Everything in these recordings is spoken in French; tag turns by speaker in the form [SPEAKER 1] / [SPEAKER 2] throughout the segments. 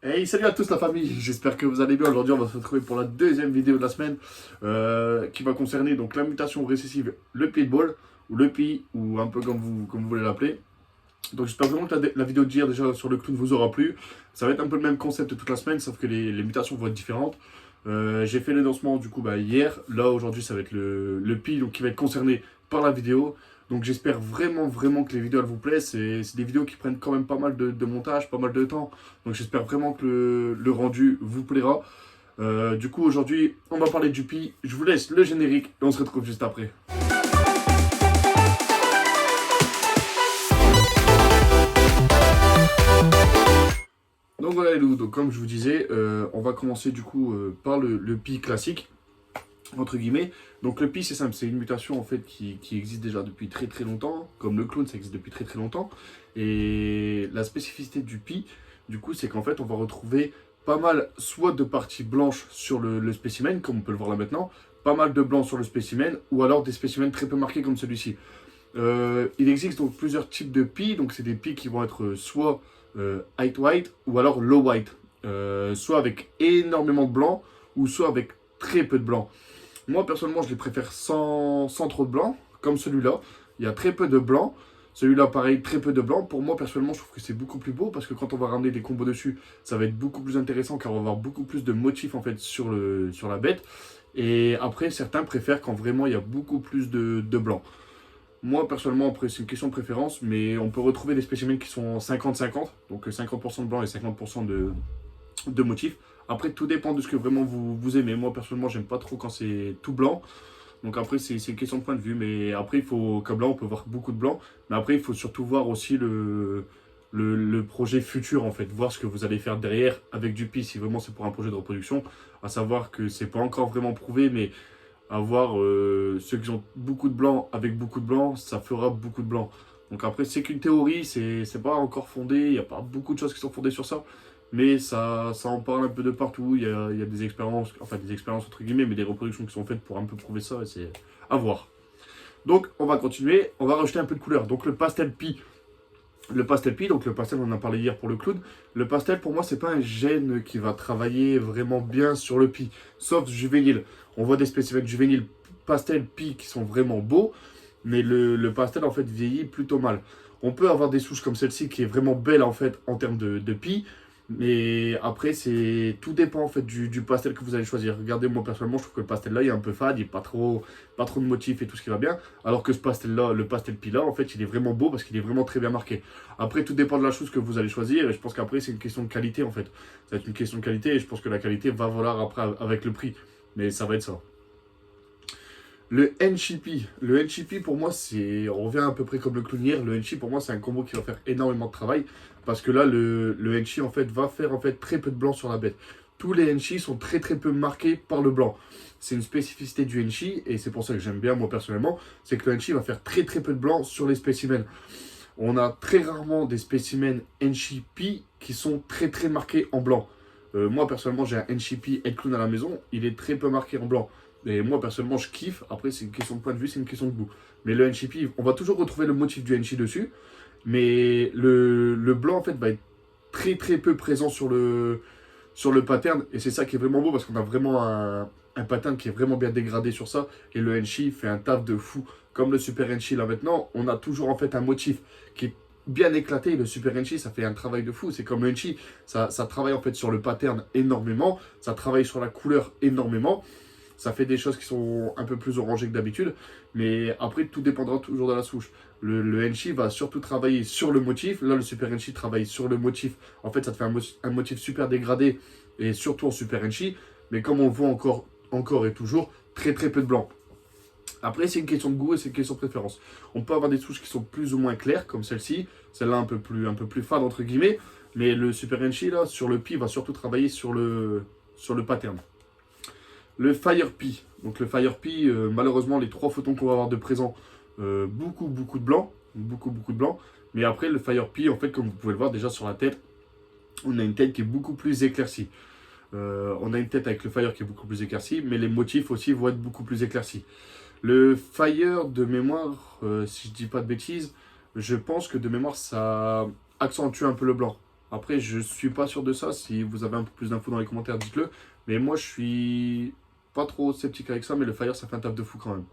[SPEAKER 1] Hey, salut à tous la famille, j'espère que vous allez bien. Aujourd'hui, on va se retrouver pour la deuxième vidéo de la semaine qui va concerner donc la mutation récessive, le pitbull, ou le pi, ou un peu comme vous voulez l'appeler. Donc j'espère vraiment que la vidéo d'hier déjà sur le clown vous aura plu. Ça va être un peu le même concept toute la semaine, sauf que les mutations vont être différentes. J'ai fait les lancements du coup hier. Là aujourd'hui ça va être le pi donc, qui va être concerné par la vidéo. Donc j'espère vraiment que les vidéos elles vous plaisent. C'est des vidéos qui prennent quand même pas mal de montage, pas mal de temps. Donc j'espère vraiment que le rendu vous plaira. Du coup aujourd'hui on va parler du pi. Je vous laisse le générique et on se retrouve juste après. Donc voilà les loups, donc comme je vous disais, on va commencer du coup par le pi classique, entre guillemets. Donc le pi c'est simple, c'est une mutation en fait qui existe déjà depuis très longtemps, comme le clone ça existe depuis très longtemps. Et la spécificité du pi, du coup, c'est qu'en fait on va retrouver pas mal soit de parties blanches sur le spécimen, comme on peut le voir là maintenant, pas mal de blanc sur le spécimen, ou alors des spécimens très peu marqués comme celui-ci. Il existe donc plusieurs types de pis, donc c'est des pis qui vont être soit high white ou alors low white, soit avec énormément de blanc ou soit avec très peu de blanc. Moi personnellement je les préfère sans trop de blanc, comme celui-là, il y a très peu de blanc. Celui-là, pareil, très peu de blanc. Pour moi, personnellement, je trouve que c'est beaucoup plus beau parce que quand on va ramener des combos dessus, ça va être beaucoup plus intéressant car on va avoir beaucoup plus de motifs en fait sur la bête. Et après, certains préfèrent quand vraiment il y a beaucoup plus de blanc. Moi, personnellement, après, c'est une question de préférence, mais on peut retrouver des spécimens qui sont 50-50, donc 50% de blanc et 50% de motifs. Après, tout dépend de ce que vraiment vous aimez. Moi, personnellement, j'aime pas trop quand c'est tout blanc. Donc après, c'est une question de point de vue. Mais après, il faut, comme là, on peut voir beaucoup de blanc. Mais après, il faut surtout voir aussi le projet futur, en fait. Voir ce que vous allez faire derrière avec du PI, si vraiment c'est pour un projet de reproduction. À savoir que c'est pas encore vraiment prouvé, mais avoir ceux qui ont beaucoup de blanc avec beaucoup de blanc, ça fera beaucoup de blanc. Donc après, c'est qu'une théorie, c'est pas encore fondé, il n'y a pas beaucoup de choses qui sont fondées sur ça, mais ça en parle un peu de partout, il y a des expériences, enfin des expériences entre guillemets, mais des reproductions qui sont faites pour un peu prouver ça, et c'est à voir. Donc on va continuer, on va rajouter un peu de couleur. Donc le pastel pie, donc le pastel, on en a parlé hier pour le clown. Le pastel, pour moi, c'est pas un gène qui va travailler vraiment bien sur le pie, sauf juvénile. On voit des spécimens juvéniles pastel pie qui sont vraiment beaux, mais le pastel, en fait, vieillit plutôt mal. On peut avoir des souches comme celle-ci qui est vraiment belle, en fait, en termes de pie, mais après, tout dépend, en fait, du pastel que vous allez choisir. Regardez, moi, personnellement, je trouve que le pastel là, il est un peu fade, il n'est pas trop de motifs et tout ce qui va bien, alors que ce pastel là, le pastel pie là, en fait, il est vraiment beau parce qu'il est vraiment très bien marqué. Après, tout dépend de la chose que vous allez choisir. Et je pense qu'après, c'est une question de qualité, en fait. Ça va être une question de qualité. Et je pense que la qualité va valoir après avec le prix. Mais ça va être ça. Le NCP. Le NCP, pour moi, on revient à peu près comme le clown hier. Le NC, pour moi, c'est un combo qui va faire énormément de travail. Parce que là, le NC, en fait, va faire en fait, très peu de blanc sur la bête. Tous les NC sont très peu marqués par le blanc. C'est une spécificité du NC. Et c'est pour ça que j'aime bien, moi, personnellement. C'est que le NC va faire très peu de blanc sur les spécimens. On a très rarement des spécimens NCP qui sont très marqués en blanc. Moi, personnellement, j'ai un NCP Head Clown à la maison. Il est très peu marqué en blanc. Et moi, personnellement, je kiffe. Après, c'est une question de point de vue, c'est une question de goût. Mais le NCP, on va toujours retrouver le motif du NC dessus. Mais le blanc, en fait, va être très peu présent sur le pattern. Et c'est ça qui est vraiment beau parce qu'on a vraiment un pattern qui est vraiment bien dégradé sur ça. Et le NC fait un taf de fou. Comme le Super NC là maintenant, on a toujours en fait un motif qui est bien éclaté. Le Super NC, ça fait un travail de fou. C'est comme le NC, ça travaille en fait sur le pattern énormément. Ça travaille sur la couleur énormément. Ça fait des choses qui sont un peu plus orangées que d'habitude. Mais après, tout dépendra toujours de la souche. Le Enchi va surtout travailler sur le motif. Là, le Super Enchi travaille sur le motif. En fait, ça te fait un motif super dégradé. Et surtout en Super Enchi. Mais comme on le voit encore et toujours, très peu de blanc. Après, c'est une question de goût et c'est une question de préférence. On peut avoir des souches qui sont plus ou moins claires, comme celle-ci. Celle-là, un peu plus fade, entre guillemets. Mais le Super Enchi, là, sur le pi, va surtout travailler sur le pattern. Le Fire Pea. Donc le Fire Pea, malheureusement, les trois photons qu'on va avoir de présent, beaucoup de blanc. Beaucoup de blanc. Mais après, le Fire Pea, en fait, comme vous pouvez le voir déjà sur la tête, on a une tête qui est beaucoup plus éclaircie. On a une tête avec le Fire qui est beaucoup plus éclaircie, mais les motifs aussi vont être beaucoup plus éclaircis. Le Fire, de mémoire, si je dis pas de bêtises, je pense que de mémoire, ça accentue un peu le blanc. Après, je suis pas sûr de ça. Si vous avez un peu plus d'infos dans les commentaires, dites-le. Mais moi, je suis pas trop sceptique avec ça, mais le Fire, ça fait un taf de fou quand même.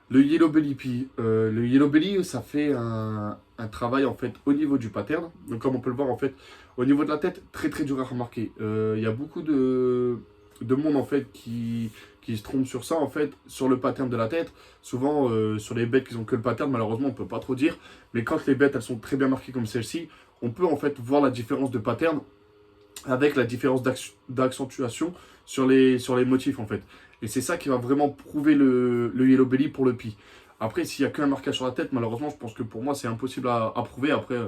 [SPEAKER 1] Le Yellow Belly Pea. Le Yellow Belly, ça fait un travail en fait au niveau du pattern. Donc comme on peut le voir en fait, au niveau de la tête, très très dur à remarquer. Il y a beaucoup de monde en fait qui se trompe sur ça en fait, sur le pattern de la tête. Souvent sur les bêtes qui ont que le pattern, malheureusement on peut pas trop dire. Mais quand les bêtes elles sont très bien marquées comme celle-ci, on peut en fait voir la différence de pattern avec la différence d'accentuation sur les motifs en fait. Et c'est ça qui va vraiment prouver le Yellow Belly pour le Pi. Après, s'il n'y a qu'un marquage sur la tête, malheureusement, je pense que pour moi, c'est impossible à prouver. Après,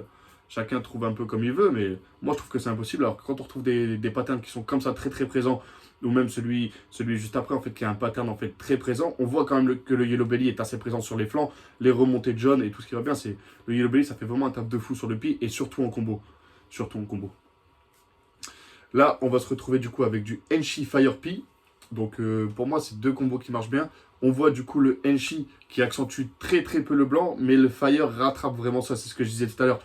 [SPEAKER 1] chacun trouve un peu comme il veut, mais moi, je trouve que c'est impossible. Alors que quand on retrouve des patterns qui sont comme ça, très très présents, ou même celui juste après, en fait, qui a un pattern en fait très présent, on voit quand même que le Yellow Belly est assez présent sur les flancs, les remontées de jaune et tout ce qui va bien. Le Yellow Belly, ça fait vraiment un taf de fou sur le Pi, et surtout en combo. Surtout en combo. Là, on va se retrouver du coup avec du Enchi Fire Pea. Donc pour moi, c'est deux combos qui marchent bien. On voit du coup le Enchi qui accentue très très peu le blanc, mais le Fire rattrape vraiment ça. C'est ce que je disais tout à l'heure.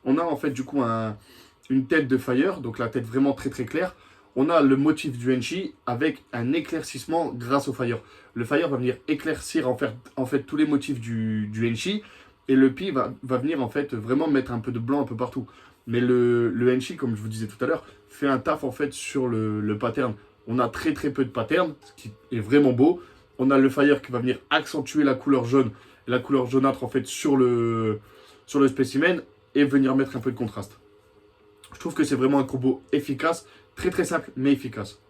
[SPEAKER 1] On a en fait du coup une tête de Fire, donc la tête vraiment très très claire. On a le motif du Enchi avec un éclaircissement grâce au Fire. Le Fire va venir éclaircir en fait tous les motifs du Enchi. Et le Pi va venir en fait vraiment mettre un peu de blanc un peu partout. Mais le Enchi, comme je vous disais tout à l'heure, fait un taf en fait sur le pattern. On a très très peu de pattern, ce qui est vraiment beau. On a le Fire qui va venir accentuer la couleur jaune, la couleur jaunâtre en fait sur le spécimen et venir mettre un peu de contraste. Je trouve que c'est vraiment un combo efficace, très très simple mais efficace.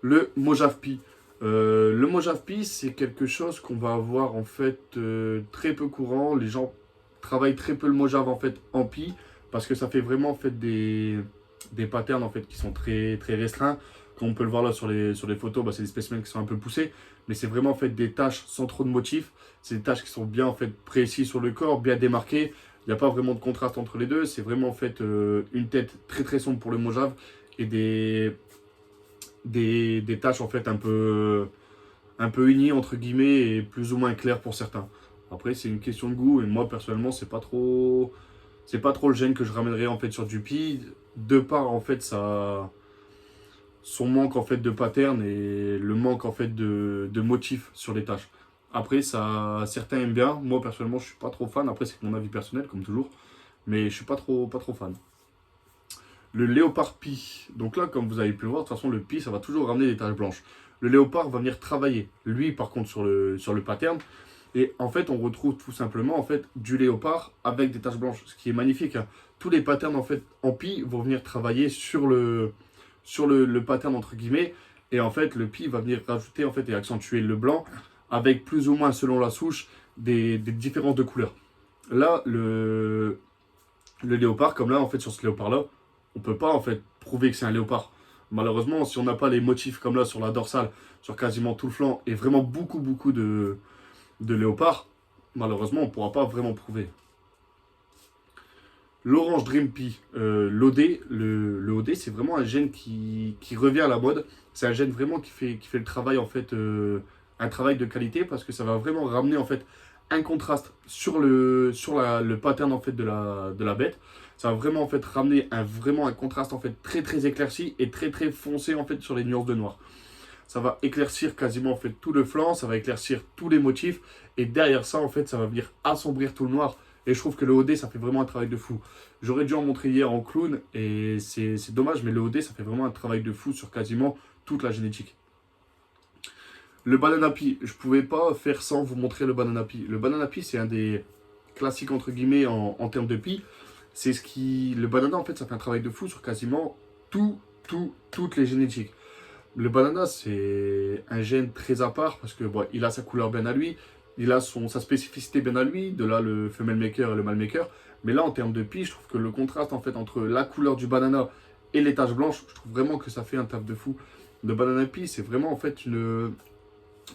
[SPEAKER 1] Le Mojave Pi. Le Mojave Pi, c'est quelque chose qu'on va avoir en fait très peu courant. Les gens travaillent très peu le Mojave en fait en Pi parce que ça fait vraiment en fait des patterns en fait qui sont très très restreints. Comme on peut le voir là sur les photos, bah, c'est des spécimens qui sont un peu poussés, mais c'est vraiment en fait des taches sans trop de motifs. C'est des taches qui sont bien en fait précises sur le corps, bien démarquées. Il n'y a pas vraiment de contraste entre les deux. C'est vraiment en fait une tête très très sombre pour le Mojave et des taches en fait un peu unies entre guillemets et plus ou moins claires pour certains. Après c'est une question de goût et moi personnellement c'est pas trop le gène que je ramènerais en fait sur du Pi de par en fait son manque en fait de pattern et le manque en fait de motifs sur les taches. Après ça certains aiment bien, moi personnellement je suis pas trop fan, après c'est mon avis personnel comme toujours, mais je suis pas trop fan. Le léopard Pi. Donc là, comme vous avez pu le voir, de toute façon, le Pi, ça va toujours ramener des taches blanches. Le léopard va venir travailler, lui, par contre, sur le pattern. Et en fait, on retrouve tout simplement en fait, du léopard avec des taches blanches, ce qui est magnifique. Hein. Tous les patterns en fait, en Pi vont venir travailler sur le pattern, entre guillemets. Et en fait, le Pi va venir rajouter en fait, et accentuer le blanc avec plus ou moins, selon la souche, des différences de couleurs. Là, le léopard, comme là, en fait, sur ce léopard-là, on peut pas en fait prouver que c'est un léopard. Malheureusement, si on n'a pas les motifs comme là sur la dorsale, sur quasiment tout le flanc, et vraiment beaucoup de léopard, malheureusement, on ne pourra pas vraiment prouver. L'Orange Dream Pea, l'OD, le OD, c'est vraiment un gène qui revient à la mode. C'est un gène vraiment qui fait le travail, en fait, un travail de qualité, parce que ça va vraiment ramener en fait un contraste sur le pattern en fait de la bête. Ça va vraiment en fait ramener vraiment un contraste en fait très très éclairci et très très foncé en fait sur les nuances de noir. Ça va éclaircir quasiment en fait tout le flanc, ça va éclaircir tous les motifs et derrière ça en fait ça va venir assombrir tout le noir. Et je trouve que le OD ça fait vraiment un travail de fou. J'aurais dû en montrer hier en clown et c'est dommage, mais le OD ça fait vraiment un travail de fou sur quasiment toute la génétique. Le Banana Pea, je pouvais pas faire sans vous montrer le Banana Pea. Le Banana Pea, c'est un des classiques entre guillemets en termes de Pea. C'est ce qui. Le banana, en fait, ça fait un travail de fou sur quasiment toutes les génétiques. Le banana, c'est un gène très à part parce que bon, il a sa couleur bien à lui, il a sa spécificité bien à lui, de là le female maker et le male maker. Mais là, en termes de Pea, je trouve que le contraste en fait entre la couleur du banana et les taches blanches, je trouve vraiment que ça fait un taf de fou. Le Banana Pea, c'est vraiment en fait une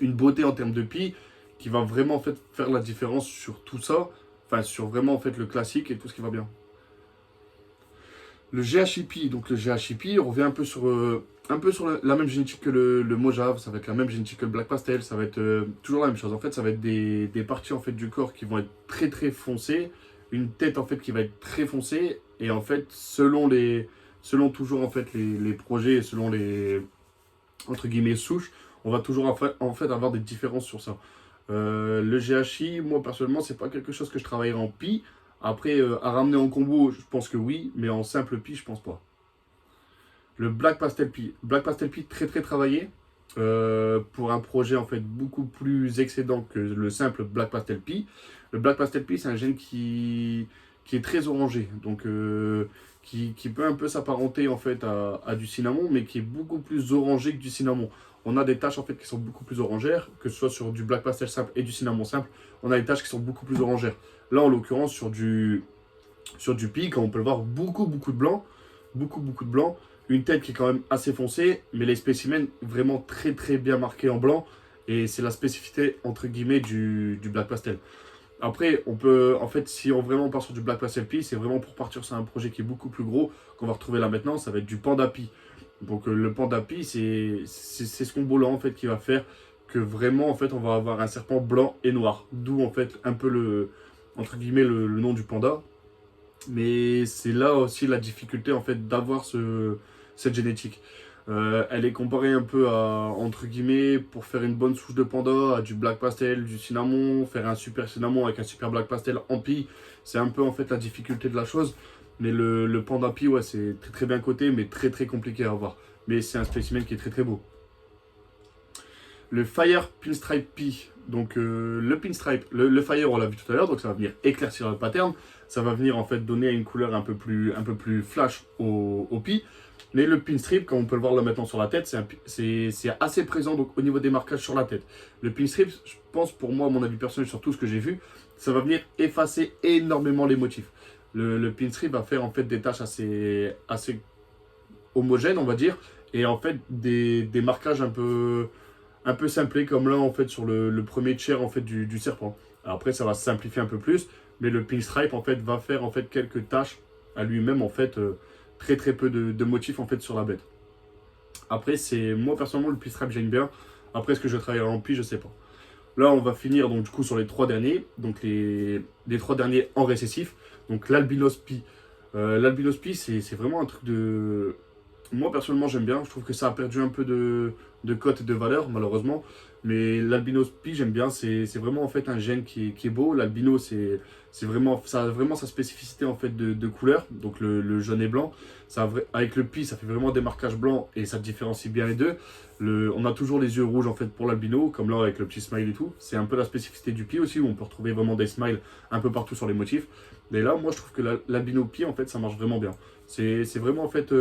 [SPEAKER 1] beauté en termes de Pea qui va vraiment en fait faire la différence sur tout ça, enfin sur vraiment en fait le classique et tout ce qui va bien. Le GHIP, donc le GHIP, on revient un peu sur la même génétique que le Mojave, ça va être la même génétique que le Black Pastel, ça va être toujours la même chose. En fait, ça va être des parties en fait, du corps qui vont être très très foncées une tête en fait qui va être très foncée. Et en fait, selon toujours en fait les projets, et selon les entre guillemets souches, on va toujours en fait avoir des différences sur ça. Le GHI, moi personnellement, c'est pas quelque chose que je travaillerai en pi. Après, à ramener en combo, je pense que oui, mais en simple pi, je pense pas. Le Black Pastel Pi. Black Pastel Pi très très travaillé pour un projet en fait beaucoup plus excédent que le simple Black Pastel Pi. Le Black Pastel Pi, c'est un gène qui est très orangé, donc qui peut un peu s'apparenter en fait à du cinnamon, mais qui est beaucoup plus orangé que du cinnamon. On a des taches en fait qui sont beaucoup plus orangères, que ce soit sur du Black Pastel simple et du cinnamon simple. On a des taches qui sont beaucoup plus orangères. Là, en l'occurrence, sur du Pi, quand on peut le voir, beaucoup de blanc, beaucoup de blanc. Une tête qui est quand même assez foncée, mais les spécimens vraiment très bien marqués en blanc. Et c'est la spécificité entre guillemets du Black Pastel. Après, on peut, en fait, si on vraiment part sur du Black Pastel Pi, c'est vraiment pour partir sur un projet qui est beaucoup plus gros, qu'on va retrouver là maintenant, ça va être du Panda Pi. Donc le Panda Pi, c'est ce combo-là en fait qui va faire que vraiment en fait on va avoir un serpent blanc et noir. D'où en fait un peu entre guillemets le nom du panda. Mais c'est là aussi la difficulté en fait d'avoir cette génétique. Elle est comparée un peu à, entre guillemets, pour faire une bonne souche de panda, à du black pastel, du cinnamon, faire un super cinnamon avec un super black pastel en pi. C'est un peu en fait la difficulté de la chose. Mais le panda pi, ouais, c'est très bien coté, mais très compliqué à avoir. Mais c'est un spécimen qui est très beau. Le Fire Pinstripe Pi. Donc le Pinstripe, le Fire on l'a vu tout à l'heure, donc ça va venir éclaircir le pattern. Ça va venir en fait donner une couleur un peu plus flash au Pi. Mais le Pinstripe, comme on peut le voir là maintenant sur la tête, c'est assez présent donc, au niveau des marquages sur la tête. Le Pinstripe, je pense pour moi, à mon avis personnel sur tout ce que j'ai vu, ça va venir effacer énormément les motifs. Le Pinstripe va faire en fait des taches assez homogènes, on va dire, et en fait des marquages un peu simplés, comme là en fait sur le premier tiers en fait du serpent. Alors, après, ça va se simplifier un peu plus, mais le Pinstripe en fait va faire en fait quelques taches à lui-même en fait. Très peu de motifs en fait sur la bête. Après, c'est moi personnellement le Pinstripe j'aime bien. Après, est-ce que je travaillerai en pi, je sais pas. Là, on va finir donc du coup sur les trois derniers, donc les trois derniers en récessif. Donc l'Albinos Pi. L'Albinos Pi, c'est vraiment un truc de. Moi personnellement, j'aime bien. Je trouve que ça a perdu un peu de cote et de valeur, malheureusement. Mais l'albinos Pi, j'aime bien. C'est vraiment en fait un gène qui est beau. L'albino, ça a vraiment sa spécificité en fait de couleur. Donc le jaune et blanc. Avec le Pi, ça fait vraiment des marquages blancs et ça différencie bien les deux. On a toujours les yeux rouges en fait pour l'albino, comme là avec le petit smile et tout. C'est un peu la spécificité du Pi aussi, où on peut retrouver vraiment des smiles un peu partout sur les motifs. Mais là, moi, je trouve que l'albino Pi, en fait, ça marche vraiment bien. C'est vraiment en fait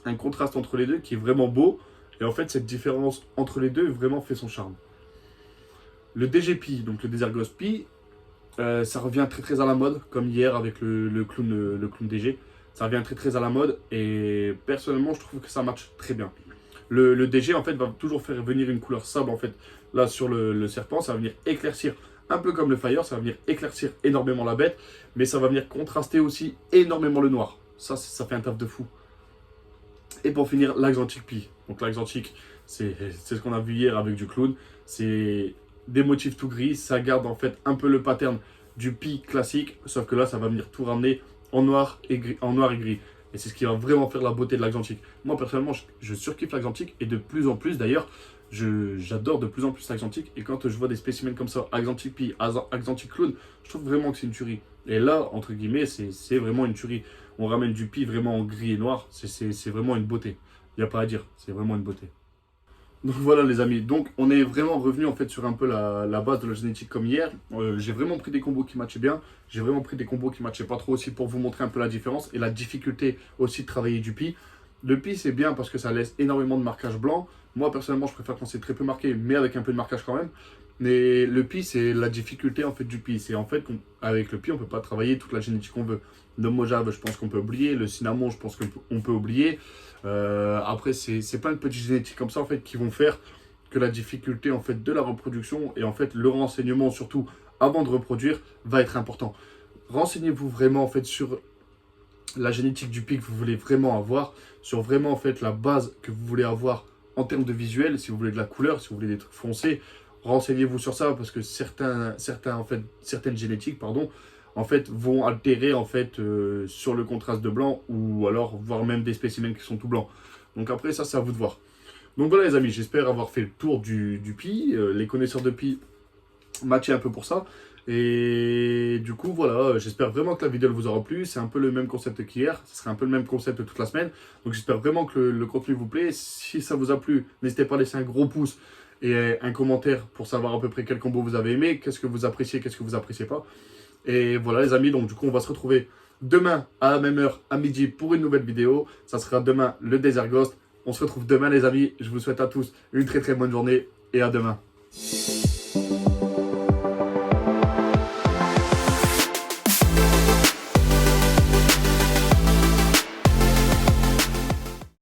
[SPEAKER 1] un contraste entre les deux qui est vraiment beau. Et en fait, cette différence entre les deux vraiment fait son charme. Le DGP, donc le Désert Pi, ça revient très à la mode, comme hier avec le clown DG. Ça revient très à la mode et personnellement, je trouve que ça match très bien. Le DG, en fait, va toujours faire venir une couleur sable, en fait, là sur le serpent. Ça va venir éclaircir, un peu comme le Fire, ça va venir éclaircir énormément la bête, mais ça va venir contraster aussi énormément le noir. Ça fait un taf de fou. Et pour finir, l'Axanthic Pi. Donc l'Axanthic, c'est ce qu'on a vu hier avec du clown. C'est des motifs tout gris. Ça garde en fait un peu le pattern du Pi classique. Sauf que là, ça va venir tout ramener en noir et gris. Et c'est ce qui va vraiment faire la beauté de l'Axanthic. Moi, personnellement, je surkiffe l'Axanthic. Et de plus en plus, d'ailleurs, j'adore de plus en plus l'Axanthic. Et quand je vois des spécimens comme ça, Axanthic Pi, Axanthic Clown, je trouve vraiment que c'est une tuerie. Et là, entre guillemets, c'est vraiment une tuerie. On ramène du Pi vraiment en gris et noir. C'est vraiment une beauté. Il n'y a pas à dire. C'est vraiment une beauté. Donc voilà les amis, donc on est vraiment revenu en fait sur un peu la base de la génétique comme hier. J'ai vraiment pris des combos qui matchaient bien, j'ai vraiment pris des combos qui matchaient pas trop aussi pour vous montrer un peu la différence et la difficulté aussi de travailler du Pi. Le Pi c'est bien parce que ça laisse énormément de marquage blanc. Moi personnellement je préfère quand c'est très peu marqué mais avec un peu de marquage quand même. Mais le Pi c'est la difficulté en fait du Pi. C'est en fait qu'avec le Pi on peut pas travailler toute la génétique qu'on veut. Le Mojave je pense qu'on peut oublier, le cinnamon je pense qu'on peut oublier. Après, c'est plein de petites génétiques comme ça en fait qui vont faire que la difficulté en fait de la reproduction et en fait le renseignement surtout avant de reproduire va être important. Renseignez-vous vraiment en fait sur la génétique du Pi que vous voulez vraiment avoir, sur vraiment en fait la base que vous voulez avoir en termes de visuel, si vous voulez de la couleur, si vous voulez des trucs foncés, renseignez-vous sur ça parce que certaines génétiques, pardon, en fait, vont altérer en fait sur le contraste de blanc ou alors voire même des spécimens qui sont tout blancs. Donc après ça, c'est à vous de voir. Donc voilà les amis, j'espère avoir fait le tour du Pi. Les connaisseurs de Pi matcher un peu pour ça. Et du coup, voilà, j'espère vraiment que la vidéo vous aura plu. C'est un peu le même concept qu'hier. Ce sera un peu le même concept toute la semaine. Donc j'espère vraiment que le contenu vous plaît. Si ça vous a plu, n'hésitez pas à laisser un gros pouce et un commentaire pour savoir à peu près quel combo vous avez aimé, qu'est-ce que vous appréciez, qu'est-ce que vous appréciez pas. Et voilà les amis, donc du coup on va se retrouver demain à la même heure, à midi, pour une nouvelle vidéo. Ça sera demain le Desert Ghost. On se retrouve demain les amis. Je vous souhaite à tous une très très bonne journée et à demain.